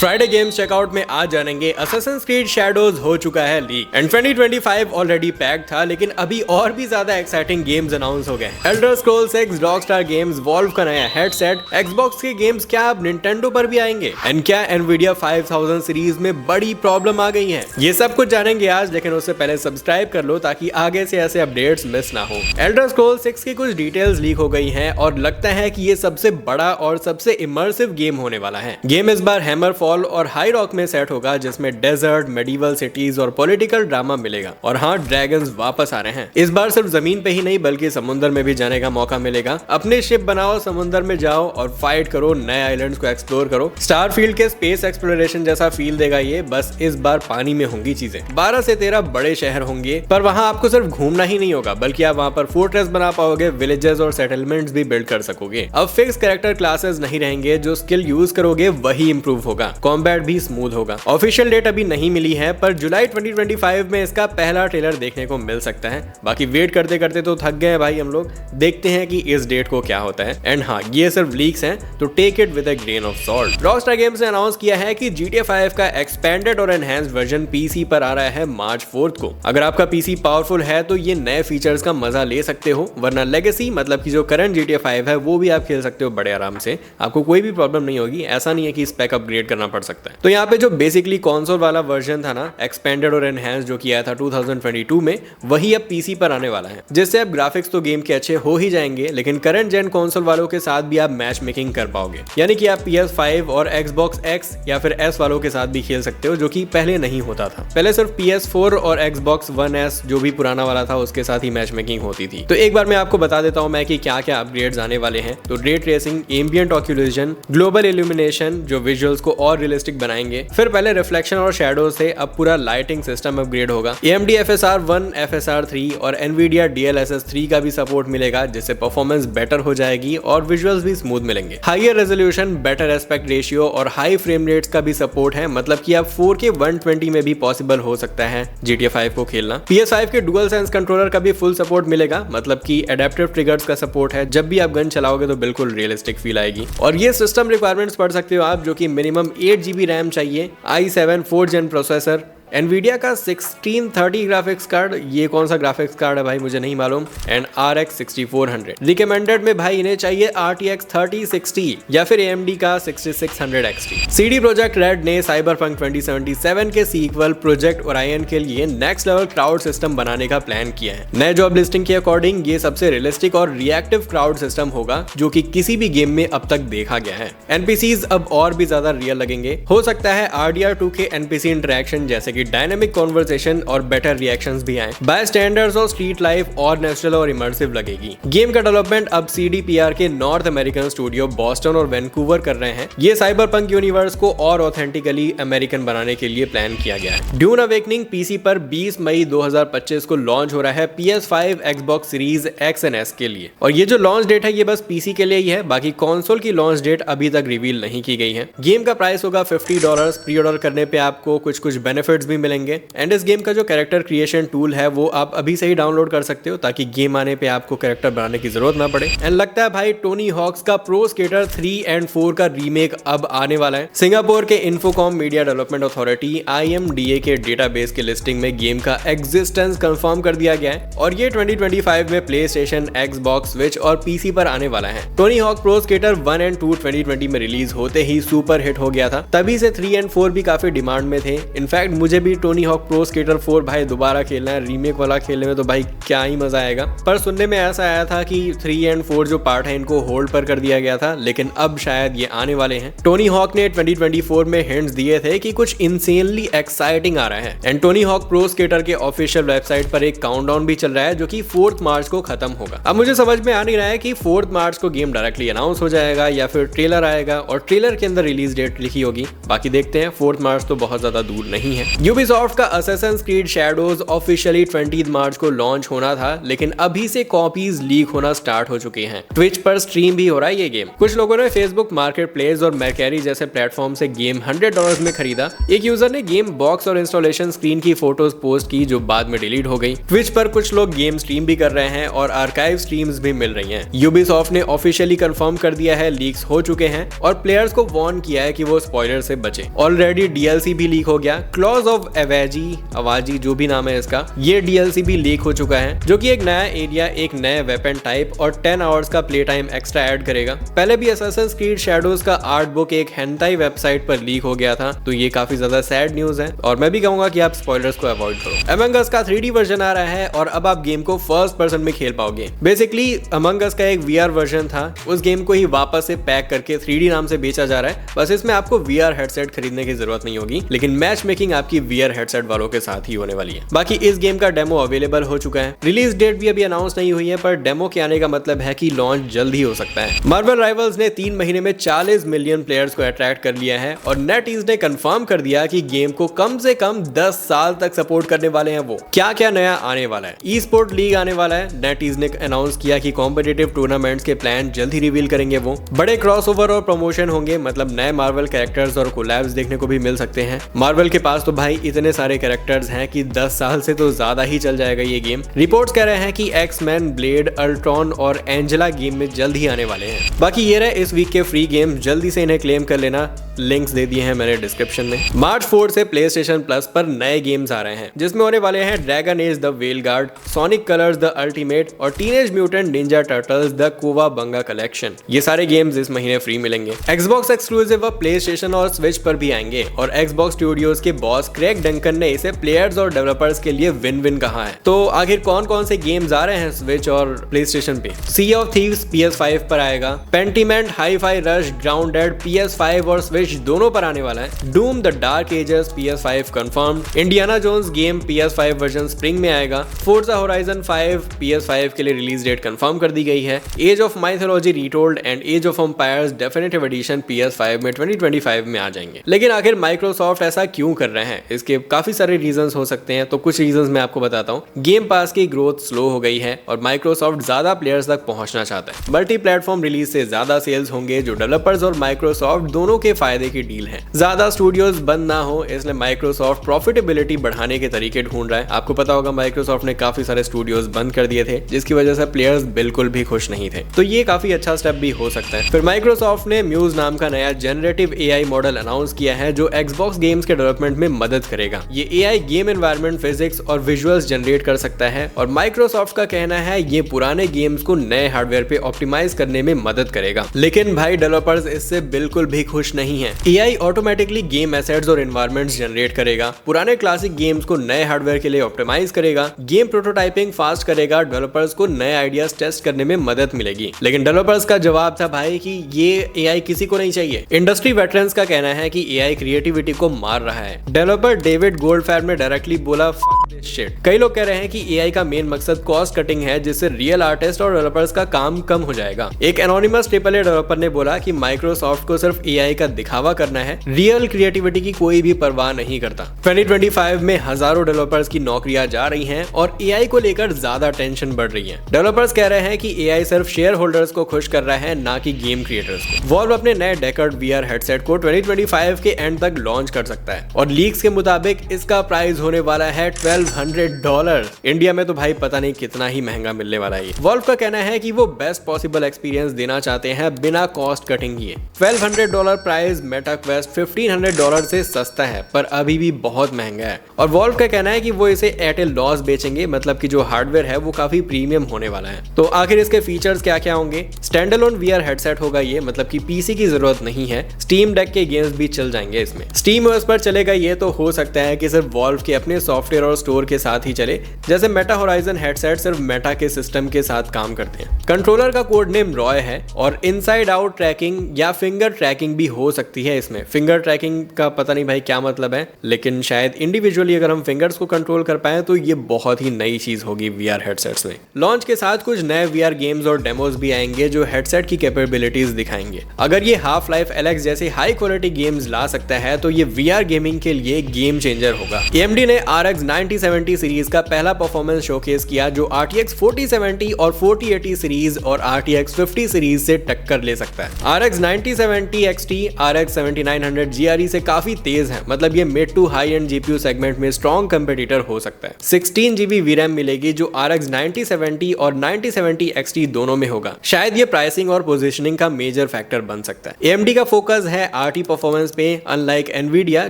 Friday games checkout में आज जानेंगे असैसिन्स क्रीड शैडोज हो चुका है लीक एंड 2025 ऑलरेडी पैक था, लेकिन अभी और भी ज्यादा एक्साइटिंग गेम्स अनाउंस हो गए। Elder Scrolls 6, Rockstar games, valve का नया हेडसेट, एक्सबॉक्स के गेम्स क्या अब निंटेंडो पर भी आएंगे एंड क्या एनवीडिया 5000 सीरीज में बड़ी प्रॉब्लम आ गई है, ये सब कुछ जानेंगे आज। लेकिन उससे पहले सब्सक्राइब कर लो ताकि आगे से ऐसे अपडेट्स मिस ना हो। एल्डर स्क्रॉल्स 6 की कुछ डिटेल्स लीक हो गई हैं और लगता है कि ये सबसे बड़ा और सबसे इमर्सिव गेम होने वाला है। गेम इस बार हैमर फॉल और हाई रॉक में सेट होगा, जिसमें डेजर्ट, मेडिवल सिटीज और पॉलिटिकल ड्रामा मिलेगा। और हाँ, ड्रैगन्स वापस आ रहे हैं। इस बार सिर्फ जमीन पे ही नहीं बल्कि समुद्र में भी जाने का मौका मिलेगा। अपने शिप बनाओ, समुद्र में जाओ और फाइट करो, नए आइलैंड्स को एक्सप्लोर करो। स्टारफील्ड के स्पेस एक्सप्लोरेशन जैसा फील देगा ये, बस इस बार पानी में होंगी चीजें। 12 से 13 बड़े शहर होंगे, पर वहाँ आपको सिर्फ घूमना ही नहीं होगा बल्कि आप वहाँ पर फोर्ट्रेस बना पाओगे, विलेजेस और सेटलमेंट्स भी बिल्ड कर सकोगे। अब फिक्स कैरेक्टर क्लासेस नहीं रहेंगे, जो स्किल यूज करोगे वही इंप्रूव होगा। कॉम्बैट भी स्मूथ होगा। ऑफिशियल डेट अभी नहीं मिली है, पर जुलाई 2025 में इसका पहला ट्रेलर देखने को मिल सकता है। बाकी वेट करते करते तो थक गए भाई हम लोग। देखते हैं कि इस डेट को क्या होता है। एंड हाँ, ये सिर्फ लीक्स हैं, तो take it with a grain of salt. Rockstar games ने अनाउंस किया है कि GTA 5 का एक्सपेंडेड और एनहांस्ड वर्जन पीसी पर आ रहा है मार्च 4 को। अगर आपका पीसी पावरफुल है तो ये नए फीचर्स का मजा ले सकते हो, वरना लेगेसी मतलब कि जो करंट GTA 5 है वो भी आप खेल सकते हो बड़े आराम से। आपको कोई भी प्रॉब्लम नहीं होगी। ऐसा नहीं है कि स्पेक अपग्रेड करना पड़ सकता है। तो यहाँ पे जो बेसिकली कंसोल वाला वर्जन था ना, एक्सपेंडेड और एनहांस्ड जो किया था 2022 में, वही अब पीसी पर आने वाला है, जिससे अब ग्राफिक्स तो गेम के अच्छे हो ही जाएंगे, लेकिन करंट जेन कंसोल वालों के साथ भी आप मैच मेकिंग कर पाओगे। यानी कि आप PS5 और Xbox X या फिर S वालों के साथ भी खेल सकते हो, जो कि पहले नहीं होता था। पहले सिर्फ PS4 और Xbox One S जो भी पुराना वाला था उसके साथ ही मैच मेकिंग होती थी। तो एक बार मैं आपको बता देता हूँ मैं कि क्या क्या अपग्रेड्स आने वाले हैं। तो ray tracing, ambient occlusion, global illumination जो विजुअल्स को और रियलिस्टिक बनाएंगे। फिर पहले रिफ्लेक्शन और शैडो से अब पूरा लाइटिंग सिस्टम अपग्रेड होगा। AMD FSR 1, FSR 3 और NVIDIA DLSS 3 का भी सपोर्ट मिलेगा, जिससे परफॉर्मेंस बेटर हो जाएगी और विजुअल्स भी स्मूथ मिलेंगे। Higher resolution, better aspect ratio और हाई फ्रेम रेट्स का भी सपोर्ट है, मतलब कि अब 4K 120 में भी पॉसिबल हो सकता है GTA 5 को खेलना। PS5 के डुअल सेंस कंट्रोलर का भी फुल सपोर्ट मिलेगा, मतलब कि एडेप्टिव ट्रिगर्स का सपोर्ट है। जब भी आप गन चलाओगे तो बिल्कुल रियलिस्टिक फील आएगी। और ये सिस्टम रिक्वायरमेंट्स पढ़ सकते हो आप, जो कि मिनिमम 8 GB रैम चाहिए, i7 4th Gen processor, NVIDIA का 1630 ग्राफिक्स कार्ड। ये कौन सा ग्राफिक्स कार्ड है भाई मुझे नहीं मालूम। एंड RX 6400 रिकमेंडेड में भाई इन्हें चाहिए RTX 3060 या फिर AMD का 6600 XT। CD Projekt Red ने Cyberpunk 2077 के सीक्वल प्रोजेक्ट ओरायन के लिए नेक्स्ट लेवल क्राउड सिस्टम बनाने का प्लान किया है। नए जॉब लिस्टिंग के अकॉर्डिंग ये सबसे रियलिस्टिक और रिएक्टिव क्राउड सिस्टम होगा जो कि किसी भी गेम में अब तक देखा गया है। NPCs अब और भी ज्यादा रियल लगेंगे। हो सकता है RDR2 के NPC इंटरेक्शन जैसे डायनेमिक कॉन्वर्सेशन और बेटर रिएक्शंस भी आए। बाय स्टैंडर्ड्स और स्ट्रीट लाइफ और नेचुरल और इमर्सिव लगेगी। गेम का डेवलपमेंट अब CDPR के नॉर्थ अमेरिकन स्टूडियो बॉस्टन और वैंकूवर कर रहे हैं। ये साइबरपंक यूनिवर्स को और ऑथेंटिकली अमेरिकन बनाने के लिए प्लान किया गया है। ड्यून अवेकनिंग पीसी पर 20 मई 2025 को लॉन्च हो रहा है PS5, Xbox Series X and S के लिए। और ये जो लॉन्च डेट है ये बस पीसी के लिए ही है, बाकी कंसोल की लॉन्च डेट अभी तक रिवील नहीं की गई है। गेम का प्राइस होगा $50। प्री ऑर्डर करने पे आपको कुछ बेनिफिट्स भी मिलेंगे। एंड इस गेम का जो कैरेक्टर क्रिएशन टूल है वो आप अभी से ही डाउनलोड कर सकते हो, ताकि गेम आने पे आपको कैरेक्टर बनाने की जरूरत ना पड़े। एंड लगता है भाई टोनी हॉक्स का प्रो स्केटर 3 and 4 का रीमेक अब आने वाला है। सिंगापुर के Infocomm media development authority IMDA के डेटाबेस के लिस्टिंग में गेम का एग्जिस्टेंस कंफर्म कर दिया गया है और ये 2025 में प्लेस्टेशन, Xbox, स्विच और पीसी पर आने वाला है। Tony Hawk pro skater 1 and 2 2020 में रिलीज होते ही सुपर हिट हो गया था, तभी से 3 and 4 भी काफी डिमांड में थे। इनफैक्ट मुझे भी टोनी हॉक प्रो स्केटर 4 भाई दोबारा खेलना है। रीमेक वाला खेलने में तो भाई क्या ही मजा आएगा। पर सुनने में ऐसा आया था कि 3 and 4 जो पार्ट है इनको होल्ड पर कर दिया गया था, लेकिन अब शायद ये आने वाले हैं। टोनी हॉक ने 2024 में हिंट्स दिए थे कि कुछ इंसेनली एक्साइटिंग आ रहा है। And Tony Hawk pro skater के ऑफिशियल वेबसाइट पर एक काउंटडाउन भी चल रहा है, जो कि 4 मार्च को खत्म होगा। अब मुझे समझ में आ नहीं रहा है कि 4 मार्च को गेम डायरेक्टली अनाउंस हो जाएगा या फिर ट्रेलर आएगा और ट्रेलर के अंदर रिलीज डेट लिखी होगी। बाकी देखते हैं, 4 मार्च तो बहुत ज्यादा दूर नहीं है। यूबीसॉफ्ट का असैसिन्स क्रीड शैडोज ऑफिशियली 20 मार्च को लॉन्च होना था, लेकिन अभी से कॉपीज लीक होना स्टार्ट हो चुकी हैं। ट्विच पर स्ट्रीम भी हो रहा है ये गेम। कुछ लोगों ने फेसबुक मार्केट प्लेस और मैकेरी जैसे प्लेटफॉर्म से गेम $100 में खरीदा। एक यूजर ने गेम बॉक्स और इंस्टॉलेशन स्क्रीन की फोटोज पोस्ट की जो बाद में डिलीट हो गई। ट्विच पर कुछ लोग गेम स्ट्रीम भी कर रहे हैं और आर्काइव स्ट्रीम्स भी मिल रही हैं। यूबीसॉफ्ट ने ऑफिशियली कंफर्म कर दिया है लीक्स हो चुके हैं और प्लेयर्स को वार्न किया है कि वो स्पॉइलर से बचे। ऑलरेडी डीएलसी भी लीक हो गया। क्लॉज ऑफ अवाजी जो भी नाम है इसका, ये डीएलसी भी लीक हो चुका है, जो कि एक नया एरिया, एक नए वेपन टाइप और 10 आवर्स का प्ले टाइम एक्स्ट्रा ऐड करेगा। पहले भी असैसिन्स क्रीड शैडोज का आर्ट बुक एक हेंटाई वेबसाइट पर लीक हो गया था, तो ये काफी ज्यादा सैड न्यूज है और मैं भी कहूंगा कि आप स्पॉइलर्स को अवॉइड करो। अमंग अस का 3D वर्जन आ रहा है और अब आप गेम को फर्स्ट पर्सन में खेल पाओगे। बेसिकली अमंग अस का एक VR वर्जन था, उस गेम को ही वापस से पैक करके 3D नाम से बेचा जा रहा है। बस इसमें आपको VR हेडसेट खरीदने की जरूरत नहीं होगी, लेकिन मैच मेकिंग आपकी VR हेडसेट वालों के साथ ही होने वाली है। बाकी इस गेम का डेमो अवेलेबल हो चुका है। रिलीज डेट भी अभी अनाउंस नहीं हुई है, पर डेमो के आने का मतलब है कि लॉन्च जल्द ही हो सकता है। मार्वल राइवल्स ने 3 महीने में 40 मिलियन प्लेयर्स को अट्रैक्ट कर लिया है और नेटईज ने कंफर्म कर दिया कि गेम को कम से कम 10 साल तक सपोर्ट करने वाले हैं। वो क्या क्या नया आने वाला है? ई स्पोर्ट लीग आने वाला है। नेटईज ने अनाउंस किया कि कॉम्पिटिटिव टूर्नामेंट्स के प्लान जल्द ही रिवील करेंगे। वो बड़े क्रॉसओवर और प्रमोशन होंगे, मतलब नए मार्वल कैरेक्टर्स और कोलैब्स देखने को भी मिल सकते हैं। मार्वल के पास तो भाई इतने सारे कैरेक्टर्स हैं कि 10 साल से तो ज्यादा ही चल जाएगा ये गेम। रिपोर्ट्स कह रहे हैं कि एक्स-मैन, ब्लेड, अल्ट्रॉन और एंजेला गेम में जल्द ही आने वाले हैं। बाकी ये रहे इस वीक के फ्री गेम, जल्दी से इन्हें क्लेम कर लेना। लिंक्स दे दिए हैं मैंने डिस्क्रिप्शन में। मार्च 4 से PlayStation Plus पर नए गेम्स आ रहे हैं, जिसमें होने वाले हैं Dragon Age the Veilguard, Sonic Colors the Ultimate और Teenage Mutant Ninja Turtles the Cowabunga Collection. ये सारे गेम्स इस महीने फ्री मिलेंगे। Xbox एक्सक्लूसिव अब PlayStation और Switch पर भी आएंगे और Xbox स्टूडियोज के बॉस क्रेग डंकन ने इसे प्लेयर्स और डेवलपर्स के लिए विन विन कहा है। तो आखिर कौन कौन से गेम्स आ रहे हैं Switch और PlayStation पे? Sea of Thieves PS5 पर आएगा। Pentiment, Hi-Fi Rush, Grounded PS5 और Switch दोनों पर आने वाला है। Doom The Dark Ages PS5 confirmed. Indiana Jones game PS5 version spring में आएगा। Forza Horizon 5 PS5 के लिए रिलीज डेट कंफर्म कर दी गई है। Age of Mythology Retold and Age of Empires Definitive Edition PS5 में 2025 में आ जाएंगे। लेकिन आखिर माइक्रोसॉफ्ट ऐसा क्यों कर रहे हैं? इसके काफी सारे रीजंस हो सकते हैं, तो कुछ रीजंस मैं आपको बताता हूँ। गेम पास की ग्रोथ स्लो हो गई है और माइक्रोसॉफ्ट ज्यादा प्लेयर्स तक पहुंचना चाहता है। मल्टी प्लेटफॉर्म रिलीज से ज्यादा सेल्स होंगे, जो डेवलपर्स और माइक्रोसॉफ्ट दोनों के फायदे की डील है। ज्यादा स्टूडियोज बंद ना हो, इसलिए माइक्रोसॉफ्ट प्रॉफिटेबिलिटी बढ़ाने के तरीके ढूंढ रहा है। आपको पता होगा माइक्रोसॉफ्ट ने काफी सारे स्टूडियोज बंद कर दिए थे, जिसकी वजह से प्लेयर्स बिल्कुल भी खुश नहीं थे। तो ये काफी अच्छा स्टेप भी हो सकता है। फिर माइक्रोसॉफ्ट ने म्यूज नाम का नया जनरेटिव AI मॉडल अनाउंस किया है, जो Xbox गेम्स के डेवलपमेंट में मदद करेगा। ये AI गेम एनवायरनमेंट, फिजिक्स और विजुअल्स जनरेट कर सकता है और माइक्रोसॉफ्ट का कहना है ये पुराने गेम्स को नए हार्डवेयर पे ऑप्टिमाइज करने में मदद करेगा। लेकिन भाई डेवलपर्स इससे बिल्कुल भी खुश नहीं है। AI ऑटोमेटिकली गेम एसेट्स और एनवायरनमेंट्स जनरेट करेगा, पुराने क्लासिक गेम्स को नए हार्डवेयर के लिए ऑप्टिमाइज करेगा, गेम प्रोटोटाइपिंग फास्ट करेगा, डेवलपर्स को नए आइडियाज टेस्ट करने में मदद मिलेगी। लेकिन डेवलपर्स का जवाब था भाई कि ये AI किसी को नहीं चाहिए। इंडस्ट्री वेटरन्स का कहना है कि AI क्रिएटिविटी को मार रहा है। डेवलपर डेविड गोल्डफैर ने डायरेक्टली बोला फक दिस शिट। कई लोग कह रहे हैं कि AI का मेन मकसद कॉस्ट कटिंग है, जिससे रियल आर्टिस्ट और डेवलपर्स का काम कम हो जाएगा। एक एनोनिमस AAA डेवलपर ने बोला कि माइक्रोसॉफ्ट को सिर्फ AI का दिखावा करना है, रियल क्रिएटिविटी की कोई भी परवाह नहीं करता। 2025 में हजारों डेवलपर्स की नौकरियां जा रही हैं और AI को लेकर ज्यादा टेंशन बढ़ रही है। डेवलपर्स कह रहे हैं कि AI सिर्फ शेयर होल्डर्स को खुश कर रहा है, ना कि गेम क्रिएटर्स को। वॉल्व अपने नए डेकर्ड VR हेडसेट को 2025 के एंड तक लॉन्च कर सकता है और लीक्स के मुताबिक इसका प्राइस होने वाला है $1200। इंडिया में तो भाई पता नहीं कितना ही महंगा मिलने वाला है। वॉल्व का कहना है कि वो बेस्ट पॉसिबल एक्सपीरियंस देना चाहते हैं बिना कॉस्ट कटिंग किए। $1200 प्राइस मेटा क्वेस्ट $1500 से सस्ता है, पर अभी भी बहुत महंगा है। और वॉल्व का कहना है कि वो इसे एयरटेल लॉस बेचेंगे, मतलब कि जो हार्डवेयर है वो काफी प्रीमियम होने वाला है। तो आखिर इसके फीचर्स क्या क्या होंगे? स्टैंडअलोन VR हेडसेट होगा ये, मतलब कि PC की जरूरत नहीं है। स्टीम डेक के गेम्स भी चल जाएंगे इसमें। स्टीम OS पर चलेगा ये, तो हो सकता है कि सिर्फ वॉल्व के अपने सॉफ्टवेयर और स्टोर 4 के साथ ही चले, जैसे मेटा होराइजन हेडसेट सिर्फ मेटा के सिस्टम के साथ काम करते हैं। कंट्रोलर का कोड नेम रॉय है और इनसाइड आउट ट्रैकिंग या फिंगर ट्रैकिंग भी हो सकती है इसमें। फिंगर ट्रैकिंग का पता नहीं भाई क्या मतलब है, लेकिन शायद इंडिविजुअली अगर हम फिंगर्स को कंट्रोल कर पाए तो ये बहुत ही नई चीज होगी वीआर हेडसेट्स में। लॉन्च के साथ कुछ नए वीआर गेम्स और डेमोज भी आएंगे जो हेडसेट की कैपेबिलिटीज दिखाएंगे। अगर ये हाफ लाइफ एलेक्स जैसे हाई क्वालिटी गेम्स ला सकता है तो ये वीआर गेमिंग के लिए गेम चेंजर होगा। AMD ने RX 9070 सीरीज का पहला परफॉर्मेंस शोकेस किया जो RTX 4070 और 4080 सीरीज और RTX 50 सीरीज से टक्कर ले सकता है। RX 9070 XT RX 7900 GRE से काफी तेज है, मतलब ये mid to high end GPU segment में स्ट्रॉन्ग कंपेटिटर हो सकता है। 16GB VRAM मिलेगी जो RX 9070 और 9070 XT दोनों में होगा। शायद ये प्राइसिंग और पोजीशनिंग का मेजर फैक्टर बन सकता है। AMD का फोकस है RT परफॉर्मेंस पे, अनलाइक Nvidia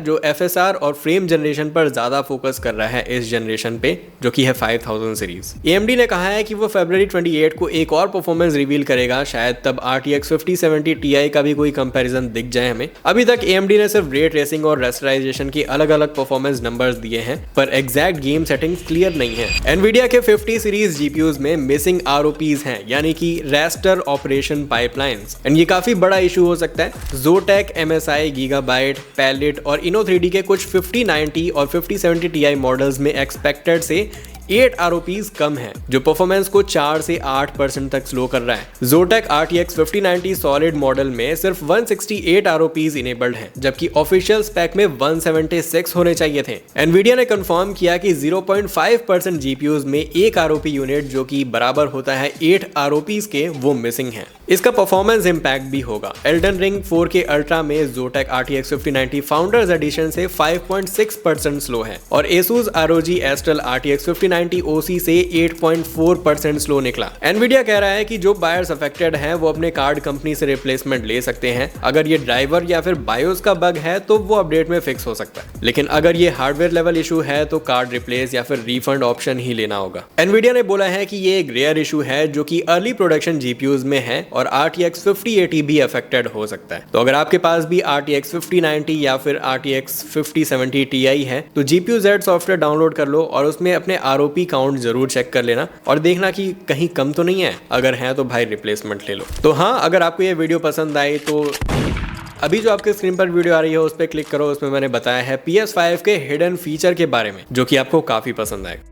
जो FSR और फ्रेम जनरेशन पर ज्यादा फोकस कर रहा है इस जनरेशन पे, जो कि है 5000 सीरीज। AMD ने कहा है कि वो फरवरी 28 को एक और परफॉर्मेंस रिवील करेगा, शायद तब RTX 5070 Ti का भी कोई कंपैरिजन दिख जाए हमें। अभी तक AMD ने सिर्फ रे ट्रेसिंग और रेस्टराइजेशन की अलग अलग परफॉर्मेंस नंबर्स दिए हैं, पर एग्जैक्ट गेम सेटिंग्स क्लियर नहीं है। Nvidia के 50 सीरीज GPUs में मिसिंग ROPs हैं, यानी कि रैस्टर ऑपरेशन पाइपलाइंस, एंड ये काफी बड़ा इशू हो सकता है। Zotac, MSI, Gigabyte, Palit और Inno3D के कुछ 5090 और 5070 Ti मॉडल्स में एक्सपेक्टेड से 8 ROPs कम है, जो परफॉर्मेंस को 4 से 8% तक स्लो कर रहा है। Zotac RTX 5090 सॉलिड मॉडल में सिर्फ 168 ROPs इनेबल्ड हैं, जबकि ऑफिशियल स्पेक में 176 होने चाहिए थे। Nvidia ने कंफर्म किया कि 0.5% GPUs में एक ROP यूनिट जो कि बराबर होता है 8 ROPs के, वो मिसिंग है। इसका परफॉर्मेंस इंपैक्ट भी होगा। Elden Ring 4K अल्ट्रा में Zotac RTX 5090 फाउंडर्स एडिशन से 5.6% स्लो है और Asus ROG Astral RTX 5090 OC से 8.4% स्लो निकला। Nvidia कह रहा है कि जो बायर्स अफेक्टेड हैं वो अपने कार्ड कंपनी से रिप्लेसमेंट ले सकते हैं। अगर ये ड्राइवर या फिर बायोस का बग है तो वो अपडेट में फिक्स हो सकता है, लेकिन अगर ये हार्डवेयर लेवल इशू है तो कार्ड रिप्लेस या फिर रिफंड ऑप्शन ही लेना होगा। Nvidia ने बोला है कि ये एक रेयर इशू है जो कि अर्ली प्रोडक्शन GPUs में है और RTX 5080 भी अफेक्टेड हो सकता है। तो अगर आपके पास भी RTX 5090 या फिर RTX 5070 Ti है तो GPU-Z सॉफ्टवेयर डाउनलोड कर लो और उसमें अपने ROP काउंट जरूर चेक कर लेना और देखना कि कहीं कम तो नहीं है। अगर है तो भाई रिप्लेसमेंट ले लो। तो हाँ, अगर आपको ये वीडियो पसंद आई तो अभी जो आपके स्क्रीन पर वीडियो आ रही है उस पर क्लिक करो। उसमें मैंने बताया है PS5 के हिडन फीचर के बारे में जो कि आपको काफी पसंद आएगा।